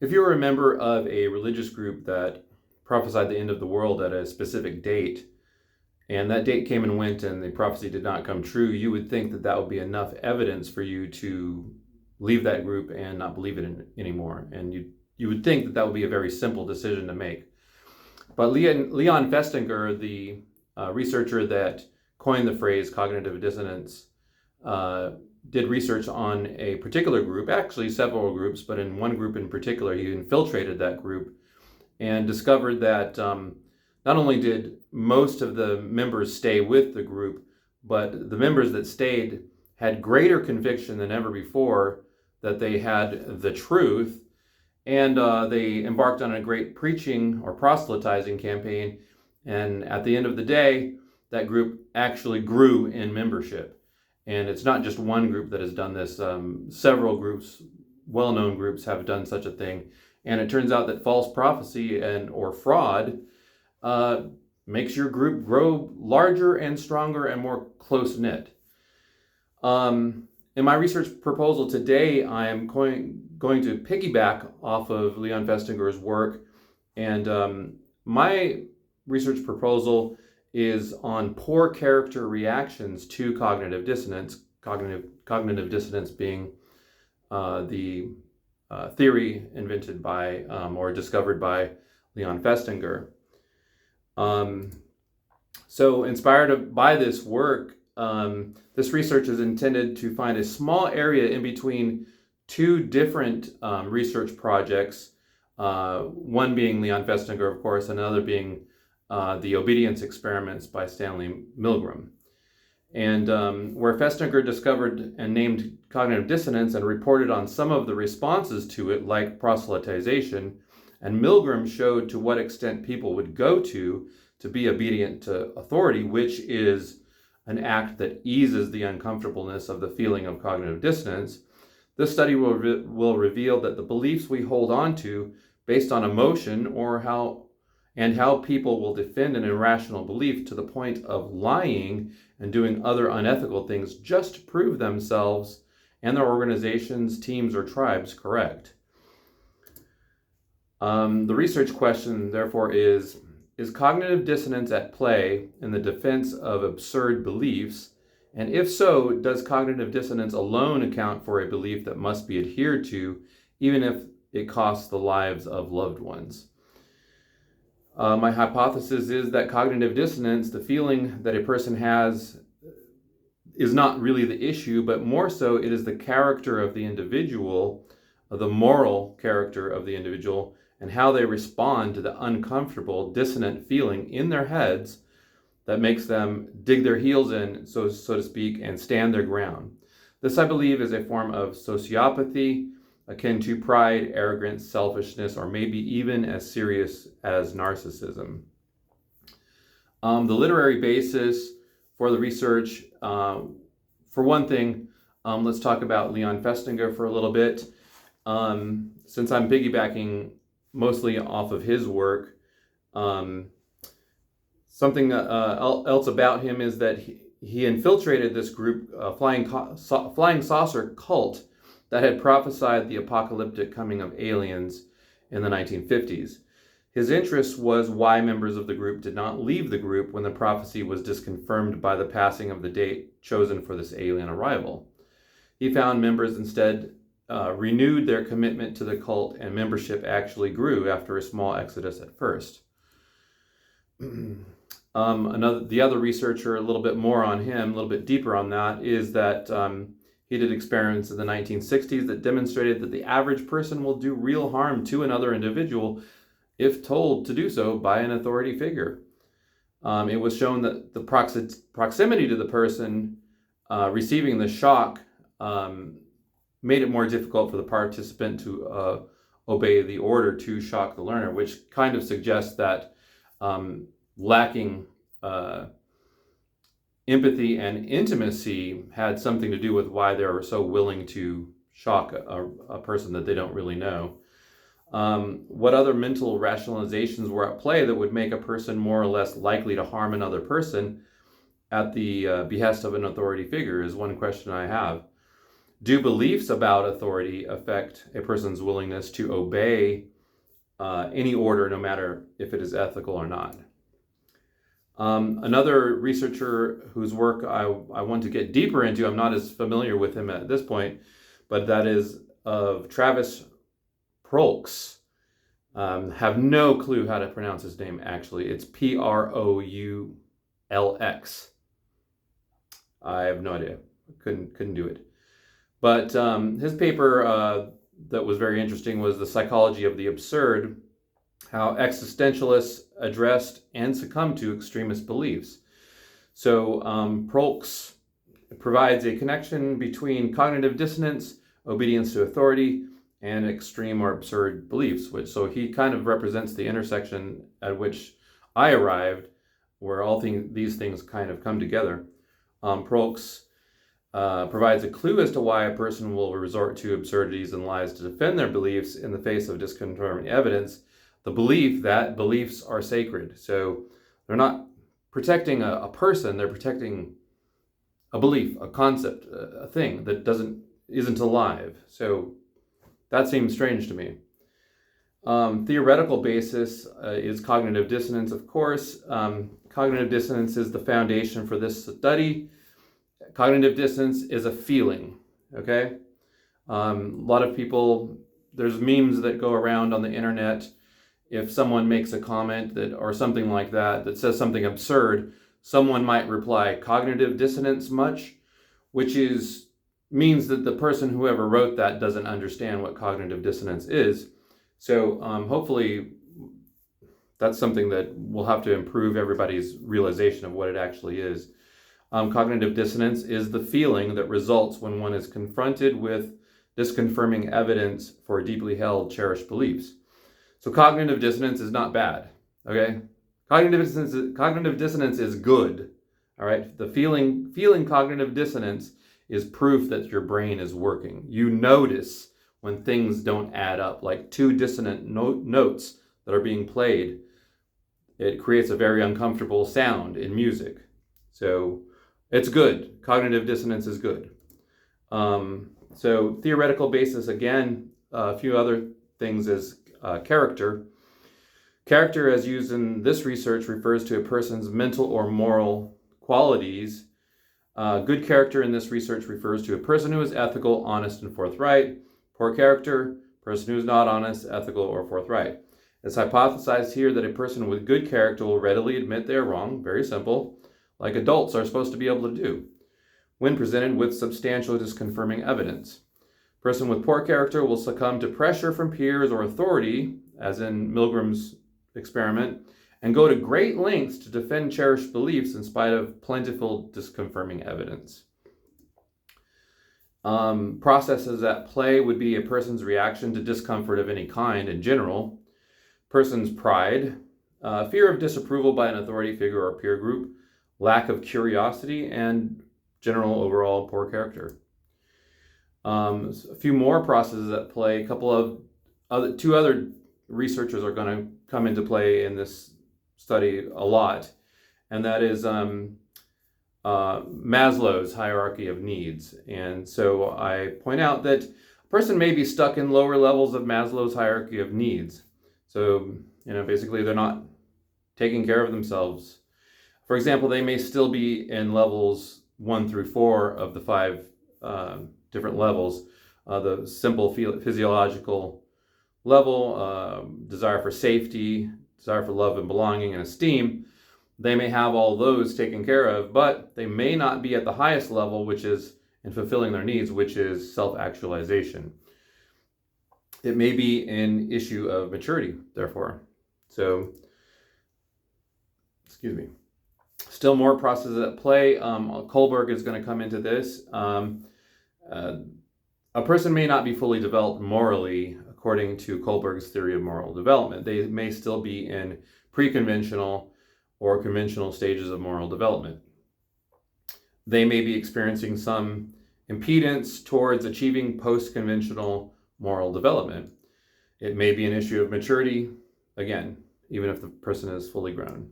If you're a member of a religious group that prophesied the end of the world at a specific date, and that date came and went and the prophecy did not come true, you would think that that would be enough evidence for you to leave that group and not believe it anymore. And you would think that that would be a very simple decision to make. But Leon Festinger, the researcher that coined the phrase cognitive dissonance, did research on a particular group, actually several groups, but in one group in particular, he infiltrated that group and discovered that not only did most of the members stay with the group, but the members that stayed had greater conviction than ever before that they had the truth, and they embarked on a great preaching or proselytizing campaign, and at the end of the day, that group actually grew in membership. And it's not just one group that has done this. Several groups, well-known groups, have done such a thing. And it turns out that false prophecy or fraud makes your group grow larger and stronger and more close-knit. In my research proposal today, I am going to piggyback off of Leon Festinger's work. And my research proposal is on poor character reactions to cognitive dissonance. Cognitive dissonance being the theory invented by or discovered by Leon Festinger. So inspired by this work, this research is intended to find a small area in between two different research projects, one being Leon Festinger, of course, and another being the obedience experiments by Stanley Milgram. And where Festinger discovered and named cognitive dissonance and reported on some of the responses to it, like proselytization, and Milgram showed to what extent people would go to be obedient to authority, which is an act that eases the uncomfortableness of the feeling of cognitive dissonance. This study will reveal that the beliefs we hold on to based on emotion or how people will defend an irrational belief to the point of lying and doing other unethical things just to prove themselves and their organizations, teams, or tribes correct. The research question, therefore, is cognitive dissonance at play in the defense of absurd beliefs? And if so, does cognitive dissonance alone account for a belief that must be adhered to, even if it costs the lives of loved ones? My hypothesis is that cognitive dissonance, the feeling that a person has, is not really the issue, but more so it is the character of the individual, the moral character of the individual, and how they respond to the uncomfortable, dissonant feeling in their heads that makes them dig their heels in, so to speak, and stand their ground. This, I believe, is a form of sociopathy, akin to pride, arrogance, selfishness, or maybe even as serious as narcissism. The literary basis for the research, for one thing, let's talk about Leon Festinger for a little bit. Since I'm piggybacking mostly off of his work, something else about him is that he infiltrated this group, flying saucer cult, that had prophesied the apocalyptic coming of aliens in the 1950s. His interest was why members of the group did not leave the group when the prophecy was disconfirmed by the passing of the date chosen for this alien arrival. He found members instead renewed their commitment to the cult, and membership actually grew after a small exodus at first. The other researcher, a little bit more on him, a little bit deeper on that, is that he did experiments in the 1960s that demonstrated that the average person will do real harm to another individual if told to do so by an authority figure. It was shown that the proximity to the person receiving the shock made it more difficult for the participant to obey the order to shock the learner, which kind of suggests that lacking empathy and intimacy had something to do with why they were so willing to shock a person that they don't really know. What other mental rationalizations were at play that would make a person more or less likely to harm another person at the behest of an authority figure is one question I have. Do beliefs about authority affect a person's willingness to obey any order, no matter if it is ethical or not? Another researcher whose work I want to get deeper into, I'm not as familiar with him at this point, but that is of Travis Prolx. Have no clue how to pronounce his name, actually. It's Proulx. I have no idea. Couldn't do it. But his paper that was very interesting was The Psychology of the Absurd, how existentialists addressed and succumbed to extremist beliefs. So Prolx provides a connection between cognitive dissonance, obedience to authority, and extreme or absurd beliefs. So he kind of represents the intersection at which I arrived, where all these things kind of come together. Prolx provides a clue as to why a person will resort to absurdities and lies to defend their beliefs in the face of disconfirming evidence. The belief that beliefs are sacred. So they're not protecting a person, they're protecting a belief, a concept, a thing that isn't alive. So that seems strange to me. Theoretical basis is cognitive dissonance, of course. Cognitive dissonance is the foundation for this study. Cognitive dissonance is a feeling, okay? A lot of people, there's memes that go around on the internet. If someone makes a comment or something like that says something absurd, someone might reply, cognitive dissonance much? Which means that the person, whoever wrote that, doesn't understand what cognitive dissonance is. So hopefully that's something that will have to improve everybody's realization of what it actually is. Cognitive dissonance is the feeling that results when one is confronted with disconfirming evidence for deeply held, cherished beliefs. So cognitive dissonance is not bad, okay? Cognitive dissonance is good, all right? The feeling cognitive dissonance is proof that your brain is working. You notice when things don't add up, like two dissonant notes that are being played. It creates a very uncomfortable sound in music. So it's good. Cognitive dissonance is good. So theoretical basis, again, a few other things is character. Character, as used in this research, refers to a person's mental or moral qualities. Good character in this research refers to a person who is ethical, honest, and forthright. Poor character, person who is not honest, ethical, or forthright. It's hypothesized here that a person with good character will readily admit they are wrong, very simple, like adults are supposed to be able to do, when presented with substantial disconfirming evidence. A person with poor character will succumb to pressure from peers or authority, as in Milgram's experiment, and go to great lengths to defend cherished beliefs in spite of plentiful disconfirming evidence. Processes at play would be a person's reaction to discomfort of any kind in general, person's pride, fear of disapproval by an authority figure or peer group, lack of curiosity, and general overall poor character. A few more processes at play. Two other researchers are going to come into play in this study a lot, and that is Maslow's hierarchy of needs. And so I point out that a person may be stuck in lower levels of Maslow's hierarchy of needs. So, basically they're not taking care of themselves. For example, they may still be in levels 1 through 4 of the 5 different levels. The simple physiological level, desire for safety, desire for love and belonging and esteem. They may have all those taken care of, but they may not be at the highest level, which is in fulfilling their needs, which is self-actualization. It may be an issue of maturity, therefore. So, still more processes at play. Kohlberg is going to come into this. A person may not be fully developed morally, according to Kohlberg's theory of moral development. They may still be in pre-conventional or conventional stages of moral development. They may be experiencing some impedance towards achieving post-conventional moral development. It may be an issue of maturity, again, even if the person is fully grown.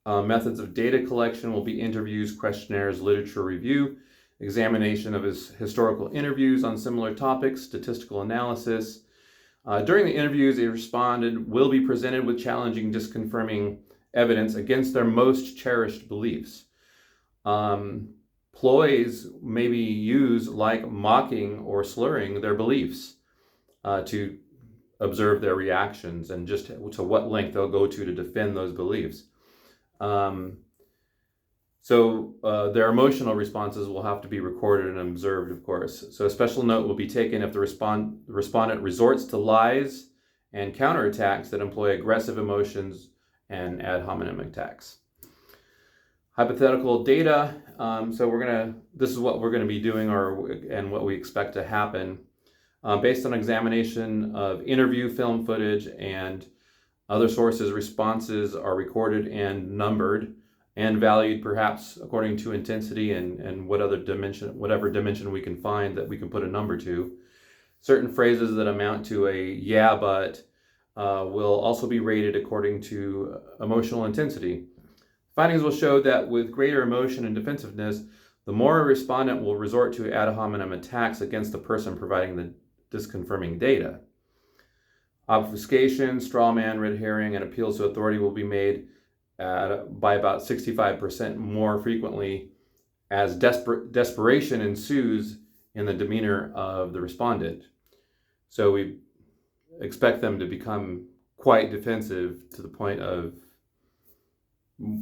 Methods of data collection will be interviews, questionnaires, literature review, examination of his historical interviews on similar topics, statistical analysis. During the interviews, a respondent will be presented with challenging, disconfirming evidence against their most cherished beliefs. Ploys may be used like mocking or slurring their beliefs to observe their reactions and just to what length they'll go to defend those beliefs. So their emotional responses will have to be recorded and observed, of course. So a special note will be taken if the respondent resorts to lies and counterattacks that employ aggressive emotions and ad hominem attacks. Hypothetical data. So this is what we're gonna be doing, and what we expect to happen. Based on examination of interview film footage and other sources, responses are recorded and numbered and valued, perhaps according to intensity and whatever dimension we can find that we can put a number to. Certain phrases that amount to a "yeah, but" will also be rated according to emotional intensity. Findings will show that with greater emotion and defensiveness, the more a respondent will resort to ad hominem attacks against the person providing the disconfirming data. Obfuscation, straw man, red herring, and appeals to authority will be made by about 65% more frequently as desperation ensues in the demeanor of the respondent. So we expect them to become quite defensive to the point of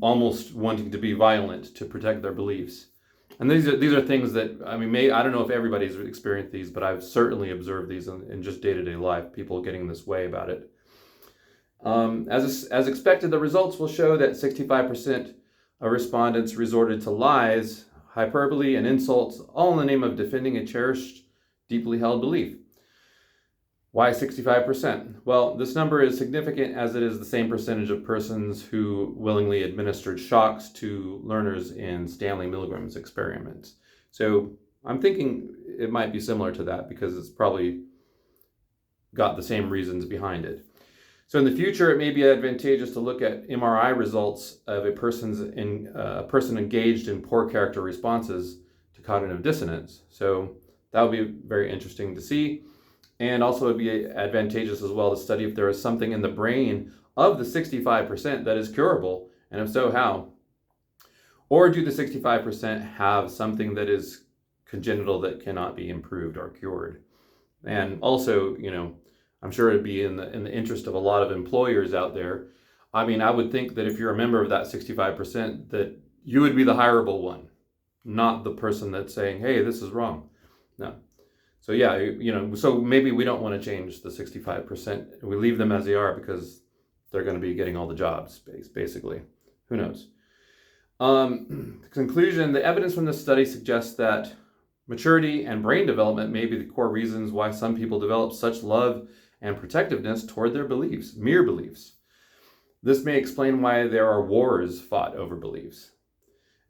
almost wanting to be violent to protect their beliefs. And these are things that, I don't know if everybody's experienced these, but I've certainly observed these in just day-to-day life, people getting this way about it. As expected, the results will show that 65% of respondents resorted to lies, hyperbole, and insults, all in the name of defending a cherished, deeply held belief. Why 65%? Well, this number is significant as it is the same percentage of persons who willingly administered shocks to learners in Stanley Milgram's experiments. So I'm thinking it might be similar to that because it's probably got the same reasons behind it. So in the future, it may be advantageous to look at MRI results of a person engaged in poor character responses to cognitive dissonance. So that would be very interesting to see. And also it would be advantageous as well to study if there is something in the brain of the 65% that is curable, and if so, how? Or do the 65% have something that is congenital that cannot be improved or cured? And also, I'm sure it'd be in the interest of a lot of employers out there. I would think that if you're a member of that 65%, that you would be the hireable one, not the person that's saying, hey, this is wrong. No. So yeah, so maybe we don't want to change the 65%. We leave them as they are because they're going to be getting all the jobs, basically. Who knows? Conclusion, the evidence from this study suggests that maturity and brain development may be the core reasons why some people develop such love and protectiveness toward their beliefs, mere beliefs. This may explain why there are wars fought over beliefs.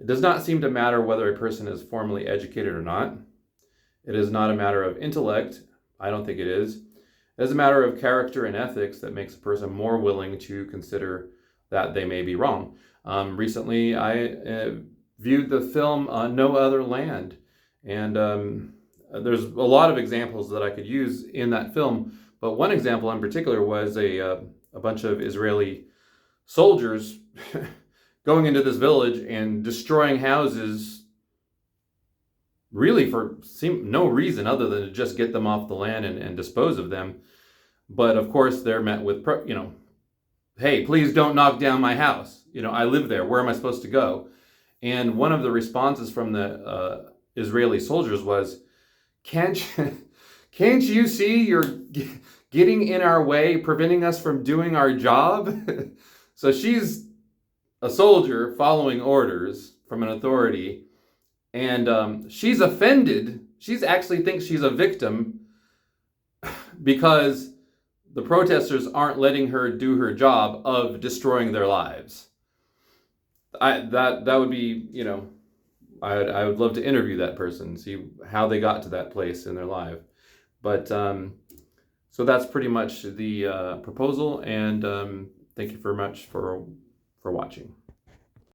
It does not seem to matter whether a person is formally educated or not. It is not a matter of intellect. I don't think it is. It is a matter of character and ethics that makes a person more willing to consider that they may be wrong. Recently, I viewed the film No Other Land, and there's a lot of examples that I could use in that film, but one example in particular was a bunch of Israeli soldiers going into this village and destroying houses really for no reason other than to just get them off the land and dispose of them. But of course they're met with, hey, please don't knock down my house. I live there. Where am I supposed to go? And one of the responses from the Israeli soldiers was, can't you see you're getting in our way, preventing us from doing our job? So she's a soldier following orders from an authority, and she's offended. She's actually thinks she's a victim because the protesters aren't letting her do her job of destroying their lives. That would be, I would love to interview that person, see how they got to that place in their life. But so that's pretty much the proposal, and thank you very much for watching.